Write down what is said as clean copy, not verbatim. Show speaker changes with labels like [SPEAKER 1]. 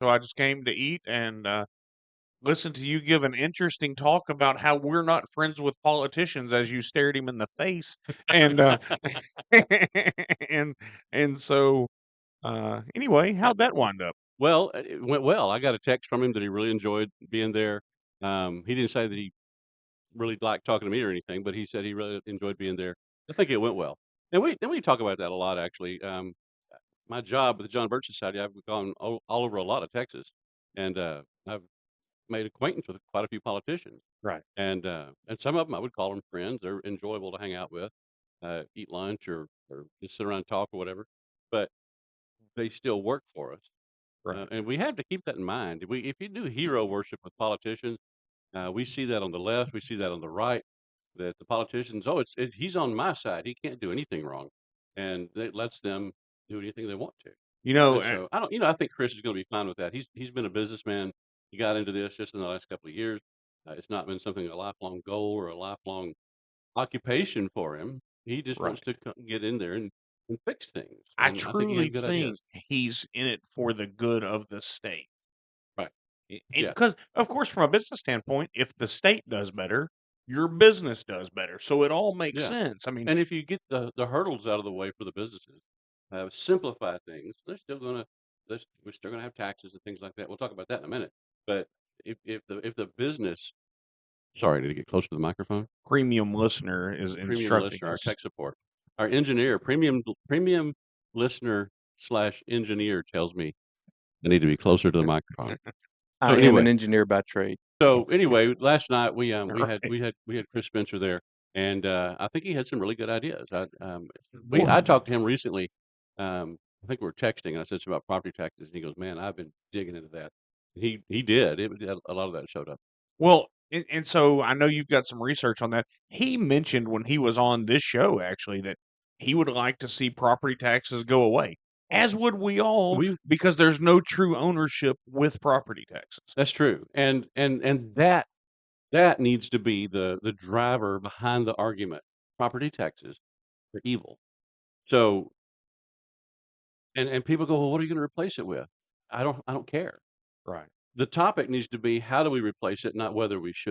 [SPEAKER 1] so I just came to eat and listen to you give an interesting talk about how we're not friends with politicians as you stared him in the face. And and anyway, how'd that wind up?
[SPEAKER 2] Well, it went well. I got a text from him that he really enjoyed being there. He didn't say that he really liked talking to me or anything, but he said he really enjoyed being there. I think it went well. And we talk about that a lot, actually. My job with the John Birch Society, I've gone all over a lot of Texas, and I've made acquaintance with quite a few politicians.
[SPEAKER 1] Right.
[SPEAKER 2] And some of them I would call them friends. They're enjoyable to hang out with, eat lunch or just sit around and talk or whatever. But they still work for us,
[SPEAKER 1] Right.
[SPEAKER 2] and we have to keep that in mind. If you do hero worship with politicians, we see that on the left, we see that on the right. That the politicians, oh, it's he's on my side. He can't do anything wrong, and it lets them do anything they want to.
[SPEAKER 1] You know,
[SPEAKER 2] And so I don't, I think Chris is going to be fine with that. He's been a businessman. He got into this just in the last couple of years. It's not been something a lifelong goal or a lifelong occupation for him. He just wants
[SPEAKER 1] right.
[SPEAKER 2] to get in there and fix things.
[SPEAKER 1] I
[SPEAKER 2] And I think he has
[SPEAKER 1] truly
[SPEAKER 2] good
[SPEAKER 1] think
[SPEAKER 2] ideas.
[SPEAKER 1] he's in it for the good of the state.
[SPEAKER 2] Right.
[SPEAKER 1] And
[SPEAKER 2] Yeah.
[SPEAKER 1] because, of course, from a business standpoint, if the state does better, your business does better. So it all makes
[SPEAKER 2] Yeah.
[SPEAKER 1] sense. I mean,
[SPEAKER 2] And if you get the hurdles out of the way for the businesses, simplify things, we're still gonna have taxes and things like that. We'll talk about that in a minute. But if the business, sorry, I need to get closer to the microphone.
[SPEAKER 1] premium listener is
[SPEAKER 2] Premium
[SPEAKER 1] instructing
[SPEAKER 2] listener, our
[SPEAKER 1] us.
[SPEAKER 2] tech support, our engineer, premium listener slash engineer tells me I need to be closer to the microphone. So
[SPEAKER 3] I am
[SPEAKER 2] anyway,
[SPEAKER 3] an engineer by trade.
[SPEAKER 2] So anyway, last night we we had
[SPEAKER 1] Right.
[SPEAKER 2] we had we had Chris Spencer there, and I think he had some really good ideas. I
[SPEAKER 1] Well,
[SPEAKER 2] talked to him recently. I think we were texting, and I said something about property taxes, and he goes, "Man, I've been digging into that." He did. A lot of that showed up.
[SPEAKER 1] well, and so I know you've got some research on that. He mentioned when he was on this show, actually, that he would like to see property taxes go away, as would we all,
[SPEAKER 2] We
[SPEAKER 1] because there's no true ownership with property taxes.
[SPEAKER 2] That's true, and that needs to be the driver behind the argument. Property taxes are evil. So and people go, well, what are you going to replace it with? I don't care.
[SPEAKER 1] Right.
[SPEAKER 2] The topic needs to be how do we replace it, not whether we should.